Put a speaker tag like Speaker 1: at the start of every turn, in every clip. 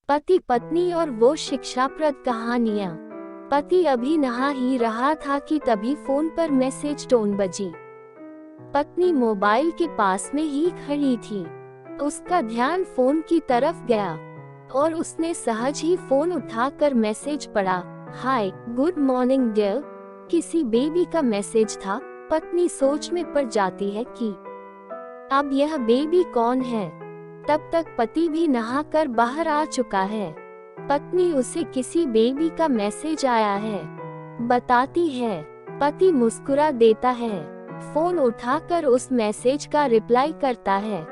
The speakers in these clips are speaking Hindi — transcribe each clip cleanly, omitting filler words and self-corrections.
Speaker 1: पति पत्नी और वो शिक्षाप्रद कहानियाँ। पति अभी नहा ही रहा था कि तभी फोन पर मैसेज टोन बजी। पत्नी मोबाइल के पास में ही खड़ी थी। उसका ध्यान फोन की तरफ गया और उसने सहज ही फोन उठाकर मैसेज पढ़ा। हाय, गुड मॉर्निंग डियर। किसी बेबी का मैसेज था। पत्नी सोच में पड़ जाती है कि अब यह बेबी कौन है। तब तक पति भी नहाकर बाहर आ चुका है। पत्नी उसे किसी बेबी का मैसेज आया है बताती है। पति मुस्कुरा देता है, फोन उठाकर उस मैसेज का रिप्लाई करता है,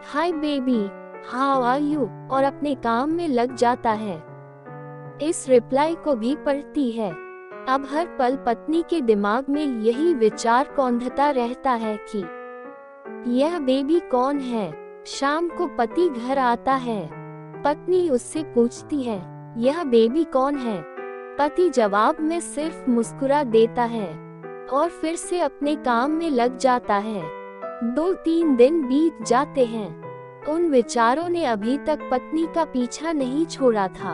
Speaker 1: hi baby, how are you, और अपने काम में लग जाता है। इस रिप्लाई को भी पढ़ती है। अब हर पल पत्नी के दिमाग में यही विचार कौंधता रहता है कि यह बेबी कौन है। शाम को पति घर आता है। पत्नी उससे पूछती है, यह बेबी कौन है। पति जवाब में सिर्फ मुस्कुरा देता है और फिर से अपने काम में लग जाता है। 2-3 दिन बीत जाते हैं। उन विचारों ने अभी तक पत्नी का पीछा नहीं छोड़ा था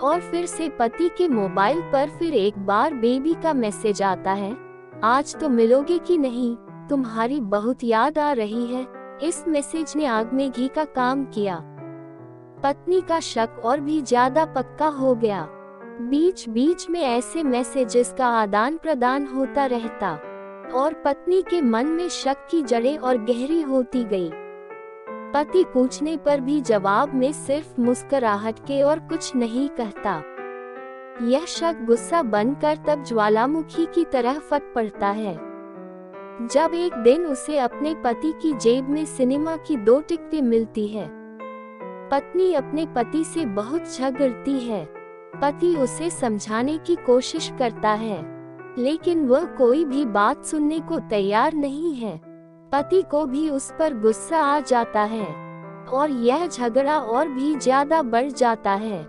Speaker 1: और फिर से पति के मोबाइल पर फिर एक बार बेबी का मैसेज आता है, आज तो मिलोगे कि नहीं, तुम्हारी बहुत याद आ रही है। इस मैसेज ने आग में घी का काम किया। पत्नी का शक और भी ज्यादा पक्का हो गया। बीच बीच में ऐसे मैसेजेस का आदान प्रदान होता रहता और पत्नी के मन में शक की जड़ें और गहरी होती गई। पति पूछने पर भी जवाब में सिर्फ मुस्कुराहट के और कुछ नहीं कहता। यह शक गुस्सा बनकर तब ज्वालामुखी की तरह फट पड़ता है जब एक दिन उसे अपने पति की जेब में सिनेमा की 2 टिकटें मिलती है। पत्नी अपने पति से बहुत झगड़ती है। पति उसे समझाने की कोशिश करता है लेकिन वह कोई भी बात सुनने को तैयार नहीं है। पति को भी उस पर गुस्सा आ जाता है और यह झगड़ा और भी ज्यादा बढ़ जाता है।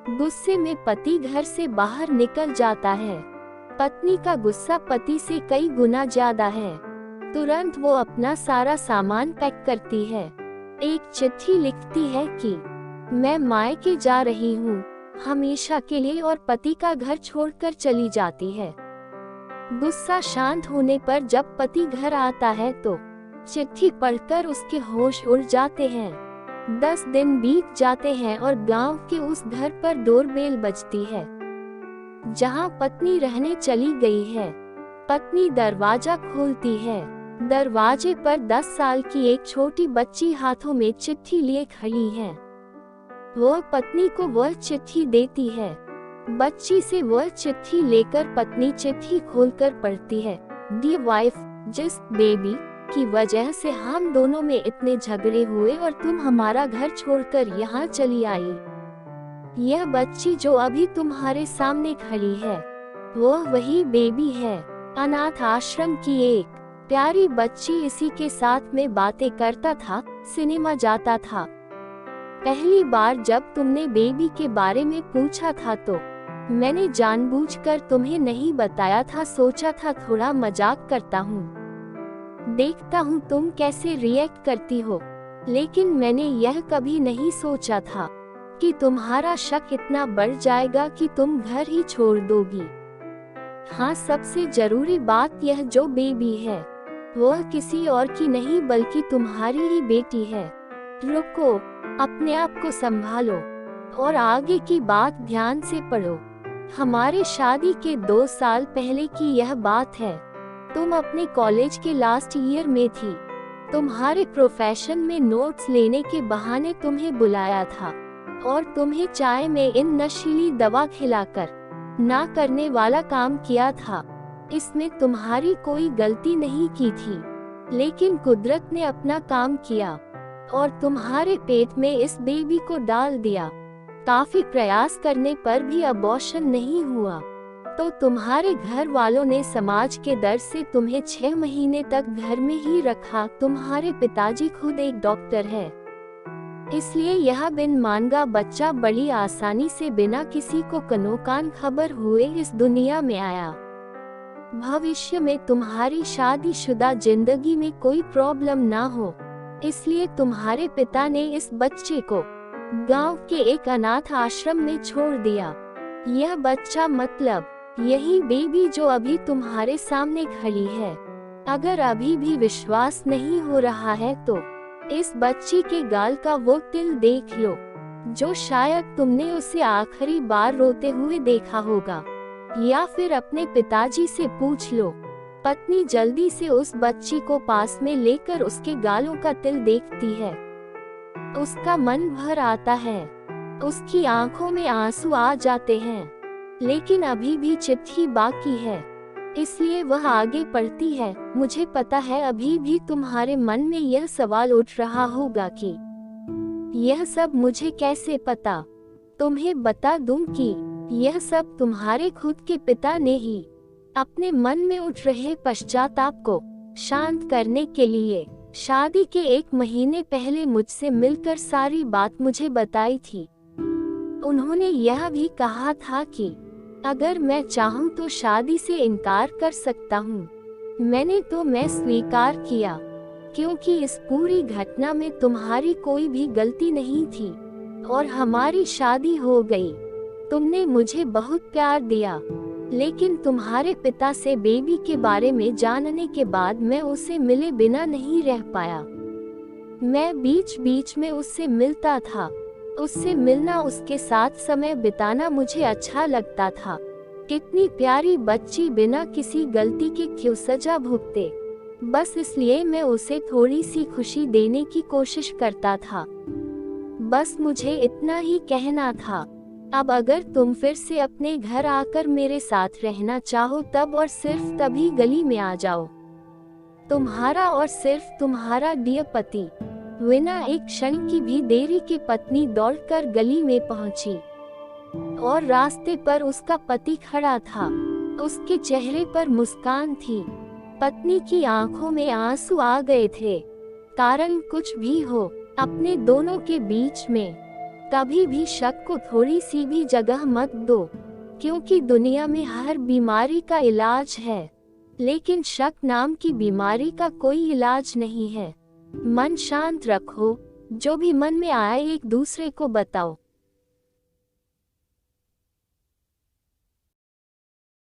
Speaker 1: गुस्से में पति घर से बाहर निकल जाता है। पत्नी का गुस्सा पति से कई गुना ज्यादा है। तुरंत वो अपना सारा सामान पैक करती है। एक चिट्ठी लिखती है कि मैं मायके जा रही हूँ हमेशा के लिए, और पति का घर छोड़कर चली जाती है। गुस्सा शांत होने पर जब पति घर आता है तो चिट्ठी पढ़कर उसके होश उड़ जाते हैं। 10 दिन बीत जाते हैं और गांव के उस घर पर डोरबेल बजती है जहां पत्नी रहने चली गई है। पत्नी दरवाजा खोलती है। दरवाजे पर 10 साल की एक छोटी बच्ची हाथों में चिट्ठी लिए खड़ी है। वह पत्नी को वह चिट्ठी देती है। बच्ची से वह चिट्ठी लेकर पत्नी चिट्ठी खोलकर पढ़ती है, डियर वाइफ, जिस बेबी की वजह से हम दोनों में इतने झगड़े हुए और तुम हमारा घर छोड़कर यहाँ चली आई, यह बच्ची जो अभी तुम्हारे सामने खड़ी है वह वही बेबी है। अनाथ आश्रम की एक प्यारी बच्ची इसी के साथ में बातें करता था, सिनेमा जाता था। पहली बार जब तुमने बेबी के बारे में पूछा था तो मैंने जानबूझकर तुम्हें नहीं बताया था, सोचा था थोड़ा मजाक करता हूँ, देखता हूँ तुम कैसे रिएक्ट करती हो। लेकिन मैंने यह कभी नहीं सोचा था कि तुम्हारा शक इतना बढ़ जाएगा कि तुम घर ही छोड़ दोगी। हाँ, सबसे जरूरी बात, यह जो बेबी है वह किसी और की नहीं बल्कि तुम्हारी ही बेटी है। रुको, अपने आप को संभालो और आगे की बात ध्यान से पढ़ो। हमारे शादी के 2 साल पहले की यह बात है। तुम अपने कॉलेज के लास्ट ईयर में थी। तुम्हारे प्रोफेशन में नोट्स लेने के बहाने तुम्हें बुलाया था और तुम्हें चाय में इन नशीली दवा खिलाकर ना करने वाला काम किया था। इसमें तुम्हारी कोई गलती नहीं की थी, लेकिन कुदरत ने अपना काम किया और तुम्हारे पेट में इस बेबी को डाल दिया। काफी प्रयास करने पर भी अबॉर्शन नहीं हुआ तो तुम्हारे घर वालों ने समाज के डर से तुम्हें 6 महीने तक घर में ही रखा। तुम्हारे पिताजी खुद एक डॉक्टर है, इसलिए यह बिन मांगा बच्चा बड़ी आसानी से बिना किसी को कनोकान खबर हुए इस दुनिया में आया। भविष्य में तुम्हारी शादीशुदा जिंदगी में कोई प्रॉब्लम ना हो, इसलिए तुम्हारे पिता ने इस बच्चे को गांव के एक अनाथ आश्रम में छोड़ दिया। यह बच्चा मतलब यही बेबी जो अभी तुम्हारे सामने खड़ी है। अगर अभी भी विश्वास नहीं हो रहा है तो इस बच्ची के गाल का वो तिल देख लो, जो शायद तुमने उसे आखिरी बार रोते हुए देखा होगा, या फिर अपने पिताजी से पूछ लो। पत्नी जल्दी से उस बच्ची को पास में लेकर उसके गालों का तिल देखती है। उसका मन भर आता है, उसकी आंखों में आंसू आ जाते हैं, लेकिन अभी भी चिट्ठी बाकी है, इसलिए वह आगे पढ़ती है। मुझे पता है अभी भी तुम्हारे मन में यह सवाल उठ रहा होगा कि यह सब मुझे कैसे पता। तुम्हें बता दूं कि यह सब तुम्हारे खुद के पिता ने ही अपने मन में उठ रहे पश्चाताप को शांत करने के लिए शादी के 1 महीने पहले मुझसे मिलकर सारी बात मुझे बताई थी। उन्होंने यह भी कहा था कि अगर मैं चाहूँ तो शादी से इनकार कर सकता हूँ। मैं स्वीकार किया, क्योंकि इस पूरी घटना में तुम्हारी कोई भी गलती नहीं थी और हमारी शादी हो गई। तुमने मुझे बहुत प्यार दिया, लेकिन तुम्हारे पिता से बेबी के बारे में जानने के बाद मैं उसे मिले बिना नहीं रह पाया। मैं बीच बीच में उससे मिलता था। उससे मिलना, उसके साथ समय बिताना मुझे अच्छा लगता था। कितनी प्यारी बच्ची बिना किसी गलती के क्यों सजा भुगते। बस इसलिए मैं उसे थोड़ी सी खुशी देने की कोशिश करता था। बस मुझे इतना ही कहना था। अब अगर तुम फिर से अपने घर आकर मेरे साथ रहना चाहो तब और सिर्फ तभी गली में आ जाओ। तुम्हारा और सिर्फ तुम्हारा डियर पति। बिना एक क्षण की भी देरी के पत्नी दौड़कर गली में पहुंची और रास्ते पर उसका पति खड़ा था। उसके चेहरे पर मुस्कान थी। पत्नी की आंखों में आंसू आ गए थे। कारण कुछ भी हो, अपने दोनों के बीच में कभी भी शक को थोड़ी सी भी जगह मत दो, क्योंकि दुनिया में हर बीमारी का इलाज है, लेकिन शक नाम की बीमारी का कोई इलाज नहीं है। मन शांत रखो, जो भी मन में आए एक दूसरे को बताओ।